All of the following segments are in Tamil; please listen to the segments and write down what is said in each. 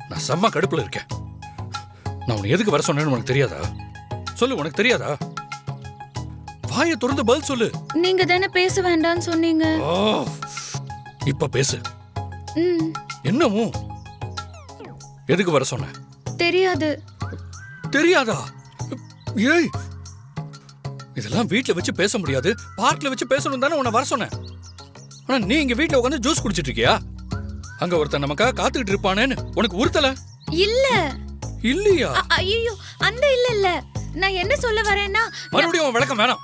நான் செம்ம கடுப்புல இருக்கேன். நான் உன்னை எதுக்கு வர சொன்னேன்னு உனக்கு தெரியாதா? சொல்லு, உனக்கு தெரியாதா? வாயை திறந்து பதில் சொல்லு. நீங்க தானே பேச வேண்டாம்னு சொன்னீங்க. இப்ப பேசு. என்னமோ எதுக்கு வர சொன்ன? தெரியாது. தெரியாதா? ஏய், இதெல்லாம் வீட்ல வச்சு பேச முடியாது, பார்க்ல வச்சு பேசணும் தானே உன்னை வர சொன்னேன். ஆனா நீ இங்க வீட்ல உட்காந்து ஜூஸ் குடிச்சிட்டு இருக்கியா? அங்க ஒருத்தன் நமக்காக காத்துக்கிட்டு இருப்பானேன்னு உனக்கு உறுத்தல? இல்ல. இல்லையா? ஐயோ, அந்த இல்ல. நான் என்ன சொல்ல வரேன்னா, மறுபடியும் விளக்கம் வேணாம்.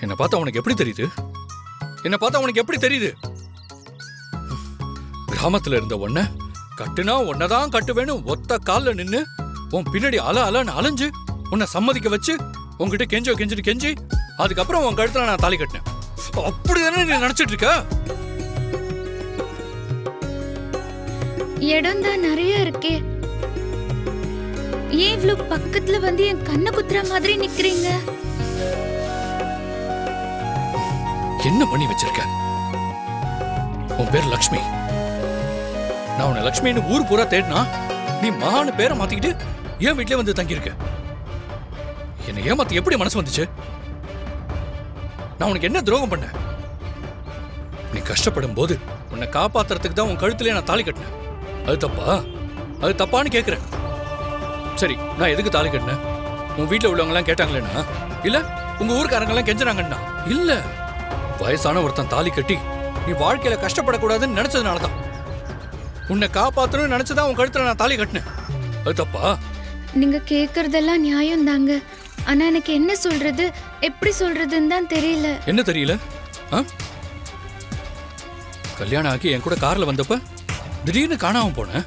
என்ன பார்த்தா உனக்கு எப்படி தெரியுது? என்ன பார்த்தா உனக்கு எப்படி தெரியுது? கிராமத்துல இருந்த ஒன்ன கட்டுனா ஒன்னதான் கட்டுவேன்னு ஒத்த கால்ல நின்னு உன் பின்னாடி அலன்னு அலைஞ்சு உன்னை சம்மதிக்க வச்சு உன்கிட்ட கெஞ்சி அதுக்கப்புறம் உன் கழுத்துல நான் தாலி கட்டினேன். அப்படிதானே நீ நினைச்சிட்டு இருக்க? இடம் தான் நிறைய இருக்கே, ஏன் இவ்வளவு பக்கத்துல வந்து என் கண்ணு குத்துற மாதிரி நிக்கிறீங்க? என்ன பண்ணி வச்சிருக்க? உன் பேர் லக்ஷ்மி. நான் உன்னை லக்ஷ்மின்னு ஊர் பூரா தேடினா நீ மகான்னு பேரை மாத்திக்கிட்டு ஏன் வீட்லயே வந்து தங்கியிருக்க? என்னை ஏமாத்தி எப்படி மனசு வந்துச்சு? நான் உனக்கு என்ன துரோகம் பண்ண? நீ கஷ்டப்படும் போது உன்னை காப்பாத்துறதுக்கு தான் உன் கழுத்திலே நான் தாலி கட்டினேன். அது தப்பா? அது தப்பான்னு கேக்குறேன். சரி, நான் எதுக்கு தாலி கட்டினேன்? உன் வீட்டுல உள்ளவங்க எல்லாம் கேட்டாங்களேன்னா, இல்ல உங்க ஊருக்காரங்க எல்லாம் கெஞ்சினாங்கன்னா? இல்ல, வயசான ஒருத்தன் தாலி கட்டி நீ வாழ்க்கையில கஷ்டப்படக்கூடாதுன்னு நினைச்சதுனாலதான், உன்னை காப்பாத்தணும்னு நினைச்சுதான் உன் கழுத்துல நான் தாலி கட்டினேன். அது தப்பா? நீங்க கேக்குறதெல்லாம் நியாயம் தாங்க. ஆனா எனக்கு என்ன சொல்றது, எப்படி சொல்றதுன்னு தான் தெரியல. என்ன தெரியல? கல்யாணம் ஆகி என் கூட கார்ல வந்தப்ப திடீர்னு காணாம போன.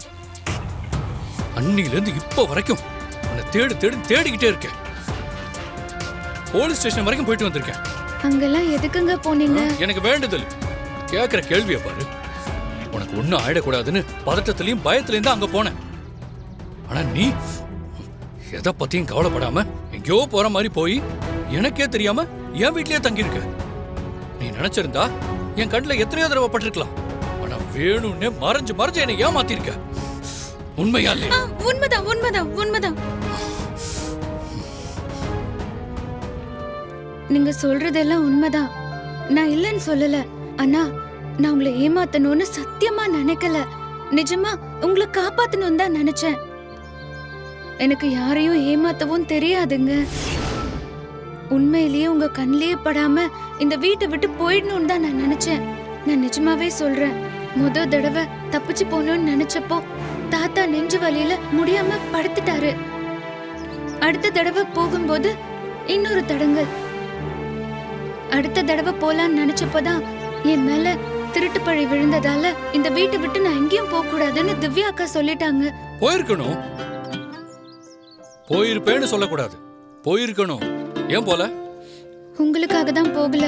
அன்னில இருந்து இப்ப வரைக்கும் உன்னை தேடிக்கிட்டே இருக்கேன். போலீஸ் ஸ்டேஷன் வரைக்கும் போயிட்டு வந்திருக்கேன். அங்கெல்லாம் எதுக்குங்க போனீங்க? எனக்கு வேண்டுதல். கேக்குற கேள்விய பாரு. உனக்கு ஒண்ணும் ஆயிடக்கூடாதுன்னு பதட்டத்திலையும் பயத்திலையும் தான் அங்க போனேன். ஆனா நீ எதை பத்தியும் கவலைப்படாம எங்கேயோ போற மாதிரி போய் எனக்கே தெரியாம என் வீட்லயே தங்கியிருக்க. நீ நினைச்சிருந்தா என் கண்ணுல எத்தனையோ தடவை பட்டிருக்கலாம். ஆனா வேணும்னே மறைஞ்சு என்னை ஏமாத்திருக்க. உண்மையா இல்லையா? உண்மைதான். நீங்க சொல்றதெல்லாம் உண்மைதான், நான் இல்லைன்னு சொல்லல. ஆனா நான் உங்களை ஏமாத்தணும்னு சத்தியமா நினைக்கல. நிஜமா உங்களை காப்பாத்தணும் தான் நினைச்சேன். எனக்கு யாரையும் ஏமாத்தவும் தெரியாதுங்க. உண்மையிலேயே உங்க கண்ணிலேயே படாம இந்த வீட்டை விட்டு போயிடணும்னு தான் நான் நினைச்சேன். நான் நிஜமாவே சொல்றேன். முதல் தடவை தப்பிச்சு போகணும்னு நினைச்சப்போ தாத்தா நெஞ்சு வலியில முடியாம படுத்துட்டாரு. அடுத்த தடவை போகும்போது இன்னொரு தடங்கல். அடுத்த தடவை போலான்னு நினைச்சப்பதான் என் மேல திருட்டு பழி விழுந்ததால இந்த வீட்டை விட்டு நான் எங்கேயும் போக கூடாதுன்னு திவ்யா அக்கா சொல்லிட்டாங்க. போயிருக்கணும். போயிருப்பேன்னு சொல்லக்கூடாது, போயிருக்கணும். ஏன் போல? உங்களுக்காக தான் போகல.